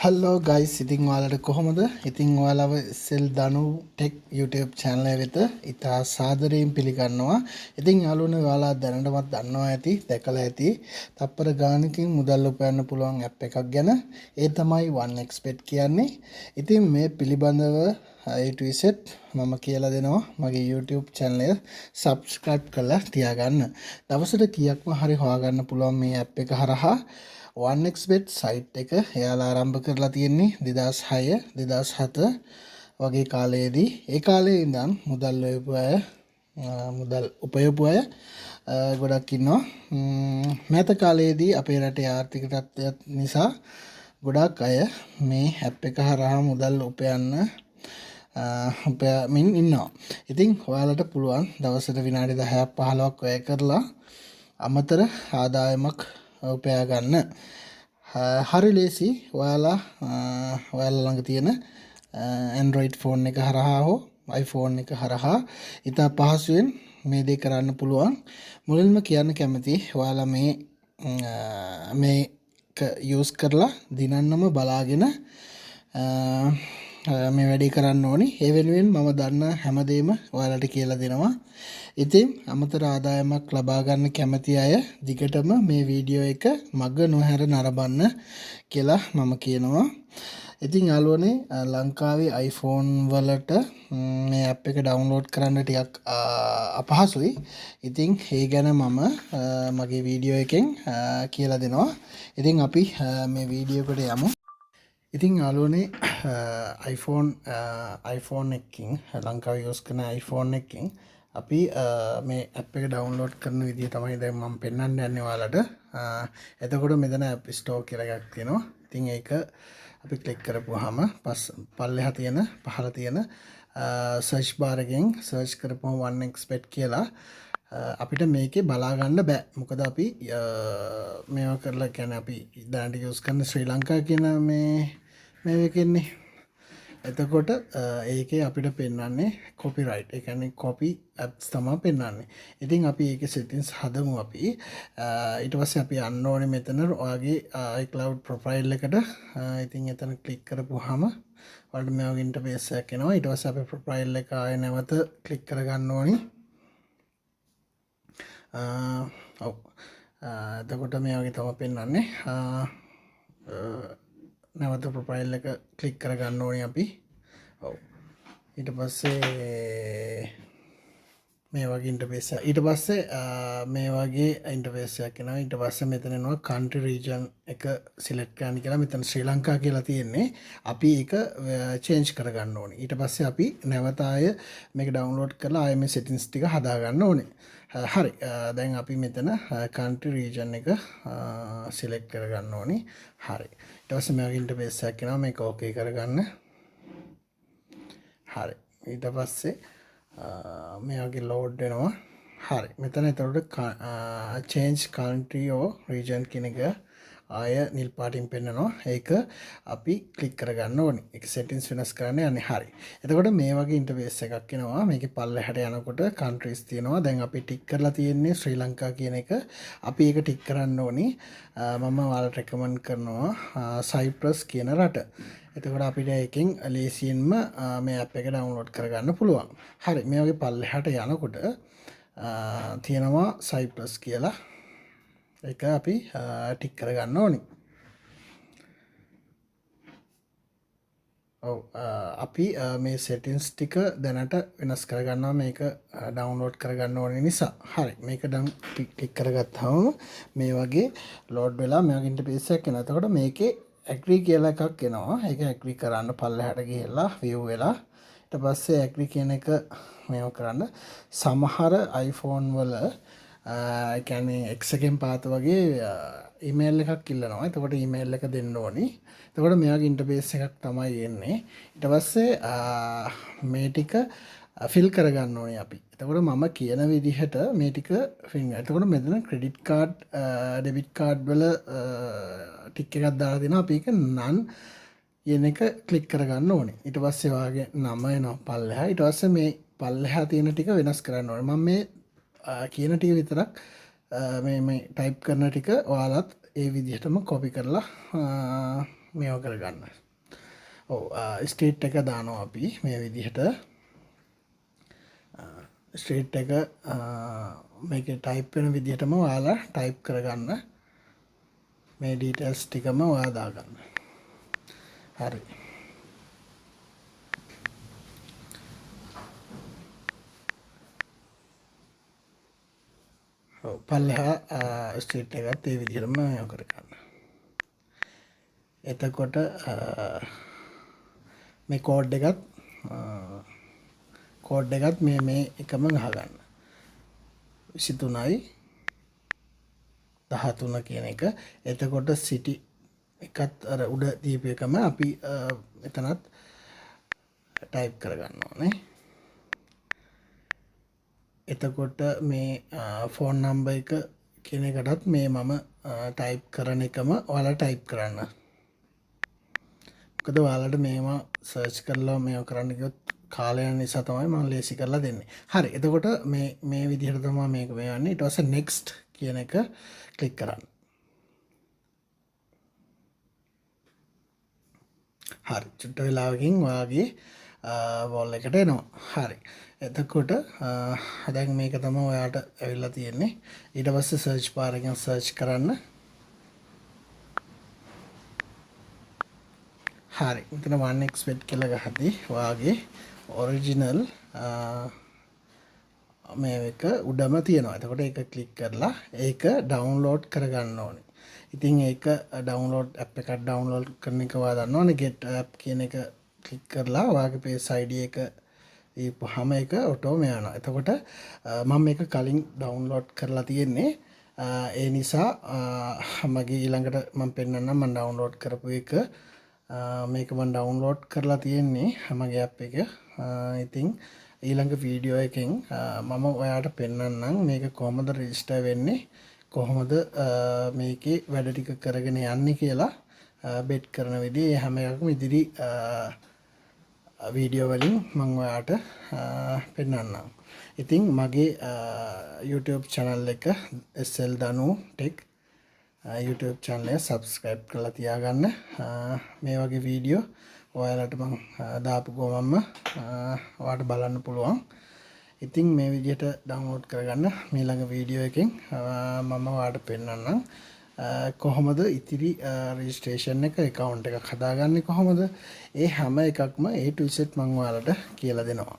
Hello guys, ඉතින් ඔයාලට කොහොමද? ඉතින් ඔයාලව සෙල් දනු ටෙක් YouTube channel එක වෙත ඉතා සාදරයෙන් පිළිගන්නවා. ඉතින් යාළුවනේ ඔයාලා දැනටමත් දන්නවා ඇති, දැකලා ඇති. තප්පර ගානකින් මුදල් උපයන්න පුළුවන් app එකක් ගැන. ඒ තමයි 1xbet කියන්නේ. ඉතින් මේ පිළිබඳව A to Z මම කියලා දෙනවා මගේ YouTube channel එක subscribe කරලා තියාගන්න. දවසට කීයක්ම හරි හොයාගන්න පුළුවන් මේ app එක හරහා 1xbet site එක එයාලා ආරම්භ කරලා තියෙන්නේ 2006 2007 වගේ කාලයේදී ඒ කාලේ ඉඳන් මුදල් උපයපු අය ගොඩක් ඉන්නවා. මෑත කාලයේදී අපේ රටේ ආර්ථික තත්ත්වයක් නිසා ගොඩක් අය මේ ඇප් එක හරහා මුදල් උපයමින් ඉන්නවා. ඉතින් ඔයාලට පුළුවන් දවසට විනාඩි 10ක් 15ක් වැය කරලා අමතර ආදායමක් උපයා ගන්න. හරි ලේසි. ඔයාලා ළඟ තියෙන Android phone එක හරහා හෝ iPhone එක හරහා ඉතා පහසුවෙන් මේ දේ කරන්න පුළුවන්. මුලින්ම කියන්න කැමති ඔයාලා මේක use කරලා දිනන්නම බලාගෙන මේ වැඩේ කරන්න ඕනි. ඒ වෙනුවෙන් මම දන්න හැමදේම ඔයාලට කියලා දෙනවා. ඉතින් අමතර ආදායමක් ලබා ගන්න කැමති අය දිගටම මේ වීඩියෝ එක මග නොහැර නරඹන්න කියලා මම කියනවා. ඉතින් යාළුවනේ ලංකාවේ iPhone වලට මේ app එක download කරන්න ටිකක් අපහසුයි. ඉතින් ඒ ගැන මම මගේ වීඩියෝ එකෙන් කියලා දෙනවා. ඉතින් අපි මේ වීඩියෝ එකට යමු. ඉතින් යාළුවනේ iPhone එකකින් ලංකාවේ use කරන iPhone එකකින් අපි මේ app එක download කරන විදිය තමයි දැන් මම පෙන්වන්න යන්නේ ඔයාලට. එතකොට මෙතන app store කියලා එකක් තියෙනවා. ඉතින් ඒක අපි click කරපුවාම පල්ලෙහා පහළ තියෙන search bar එකෙන් search කරපුවම 1xbet කියලා අපිට මේකේ බලා ගන්න බෑ. මොකද අපි මේවා කරලා කියන්නේ අපි දැනට use කරන ශ්‍රී ලංකා කියන මේ එකෙන්නේ. එතකොට ඒකේ අපිට පෙන්වන්නේ copyright. ඒ කියන්නේ copy apps තමයි පෙන්වන්නේ. ඉතින් අපි ඒකේ settings හදමු අපි. ඊට පස්සේ අපි යන්න ඕනේ මෙතන ඔයාගේ iCloud profile එකට. ඉතින් එතන click කරපුවාම ඔයාලට මේ වගේ interface එකක් එනවා. ඊට පස්සේ අපේ profile එක ආයෙ නැවත click කරගන්න ඕනේ. එතකොට මේ වගේ තමයි පෙන්වන්නේ. නැවත ප්‍රොෆයිල් එක ක්ලික් කරගන්න ඕනේ අපි. ඔව්. ඊට පස්සේ මේ වගේ ඉන්ටර්ෆේස් එක. ඊට පස්සේ මේ වගේ ඉන්ටර්ෆේස් එකක් එනවා. ඊට පස්සේ මෙතන එනවා country region එක select කරන්න කියලා. මෙතන ශ්‍රී ලංකා කියලා තියෙන්නේ. අපි ඒක change කරගන්න ඕනේ. ඊට පස්සේ අපි නැවත ආය මේක download කරලා ආය මේ settings ටික හදා ගන්න ඕනේ. හරි. දැන් අපි මෙතන country region එක select කරගන්න ඕනේ. හරි. ඊට පස්සේ මේ වගේ ඉන්ටර්ෆේස් එකක් එනවා. මේක okay කරගන්න. හරි. ඊට පස්සේ මේ වගේ load වෙනවා. හරි. මෙතන එතකොට change country or region කියන එක ආය නිල් පාටින් පෙන්නනවා. ඒක අපි ක්ලික් කරගන්න ඕනේ. ඒක settings වෙනස් කරන්න යන්නේ. හරි. එතකොට මේ වගේ ඉන්ටර්ෆේස් එකක් එනවා. මේකේ පල්ලෙහාට යනකොට countries තියෙනවා. දැන් අපි ටික් කරලා තියෙන්නේ ශ්‍රී ලංකා කියන එක. අපි ඒක ටික් කරන්න ඕනේ. මම ඔයාලට recommend කරනවා Cyprus කියන රට. එතකොට අපිට එකෙන් ලේසියෙන්ම මේ app එක download කරගන්න පුළුවන්. හරි. මේ වගේ පල්ලෙහාට යනකොට තියෙනවා Cyprus කියලා. ඒක අපි ටික් කරගන්න ඕනේ. ඔව් අපි මේ settings ටික දැනට වෙනස් කරගන්නවා මේක download කරගන්න ඕනේ නිසා. හරි. මේක දැන් ක්ලික් කරගත්තාම මේ වගේ load වෙලා මේ වගේ interface එකක් එනවා. එතකොට මේකේ agree කියලා එකක් එනවා. ඒක agree කරන්න පල්ලෙහාට ගිහලා view වෙලා ඊට පස්සේ agree කියන එක මේව කරන්න. සමහර iPhone වල කියන්නේ X එකෙන් පාත වගේ email එකක් ඉල්ලනවා. එතකොට email එක දෙන්න ඕනි. එතකොට මේ වගේ interface එකක් තමයි එන්නේ. ඊට පස්සේ මේ ටික fill කරගන්න ඕනේ අපි. එතකොට මම කියන විදිහට මේ ටික fill. එතකොට මෙතන credit card debit card වල ටික් එකක් දාලා දෙනවා. අපි ඒක none කියන එක click කරගන්න ඕනේ. ඊට පස්සේ වාගේ නම එනවා පල්ලෙහා. ඊට පස්සේ මේ පල්ලෙහා තියෙන ටික වෙනස් කරන්න ඕනේ. මම මේ කියන ටික විතරක් මේ ටයිප් කරන ටික ඔයාලත් ඒ විදිහටම කොපි කරලා මේව කරගන්න. ඔව් ස්ට්‍රීට් එක දානවා අපි මේ විදිහට. ස්ට්‍රීට් එක මේක ටයිප් වෙන විදිහටම ඔයාලා ටයිප් කරගන්න. මේ ඩීටේල්ස් ටිකම ඔයා දාගන්න. හරි. ඔව් පල්ලෙහා ස්ට්‍රීට් එකත් ඒ විදිහටම මේව කරගන්න. එතකොට මේ කෝඩ් එකත් මේ එකම ගහගන්න. 23යි 13 කියන එක. එතකොට සිටි එකත් අර උඩ දීපු එකම අපි එතනත් ටයිප් කරගන්න ඕනේ. එතකොට මේ ෆෝන් නම්බර් එක කියන එකටත් මේ මම ටයිප් කරන එකම ඔයාලා ටයිප් කරන්න. මොකද ඔයාලට මේවා සර්ච් කරලා මේව කරන්න ගියොත් කාලය යන නිසා තමයි මම ලේසි කරලා දෙන්නේ. හරි. එතකොට මේ විදිහට තමයි මේක වෙන්නේ. ඊට පස්සේ next කියන එක ක්ලික් කරන්න. හරි. චුට්ට වෙලාවකින් ඔයාගේ වෝල් එකට එනවා. හරි. එතකොට දැන් මේක තමයි ඔයාට ඇවිල්ලා තියෙන්නේ. ඊට පස්සේ සර්ච් බාර් එකෙන් සර්ච් කරන්න. හරි. මෙතන 1xbet කියලා ගහද්දී ඔයාගේ ඔරිජිනල් මේක උඩම තියෙනවා. එතකොට ඒක ක්ලික් කරලා ඒක ඩවුන්ලෝඩ් කරගන්න ඕනේ. ඉතින් ඒක ඩවුන්ලෝඩ් ඇප් එකක් ඩවුන්ලෝඩ් කරන එක ඔයා දන්නවනේ. get app කියන එක ක්ලික් කරලා ඔයාගේ page ID එක ඊපහම එක ඔටෝම යනවා. එතකොට මම මේක කලින් ඩවුන්ලෝඩ් කරලා තියෙන්නේ. ඒ නිසා මගේ ඊළඟට මම පෙන්නන්නම් මම ඩවුන්ලෝඩ් කරපු එක. මේක මම ඩවුන්ලෝඩ් කරලා තියෙන්නේ මගේ app එක. ඉතින් ඊළඟ වීඩියෝ එකෙන් මම ඔයාට පෙන්නන්නම් මේක කොහොමද රෙජිස්ටර් වෙන්නේ, කොහොමද මේකේ වැඩ ටික කරගෙන යන්නේ කියලා බෙට් කරන විදිහ හැම එකක්ම ඉදිරි වීඩියෝ වලින් මම ඔයාට පෙන්නන්නම්. ඉතින් මගේ YouTube channel එක SL Danu Tech YouTube channel එක subscribe කරලා තියාගන්න. මේ වගේ වීඩියෝ ඔයාලට මම දාපු ගමන්ම ඔයාලට බලන්න පුළුවන්. ඉතින් මේ විදිහට ඩවුන්ලෝඩ් කරගන්න ඊළඟ වීඩියෝ එකෙන් මම ඔයාලට පෙන්නන්නම් කොහොමද ඉතිරි රෙජිස්ට්‍රේෂන් එක account එකක් හදාගන්නේ කොහොමද. ඒ හැම එකක්ම A to Z මම ඔයාලට කියලා දෙනවා.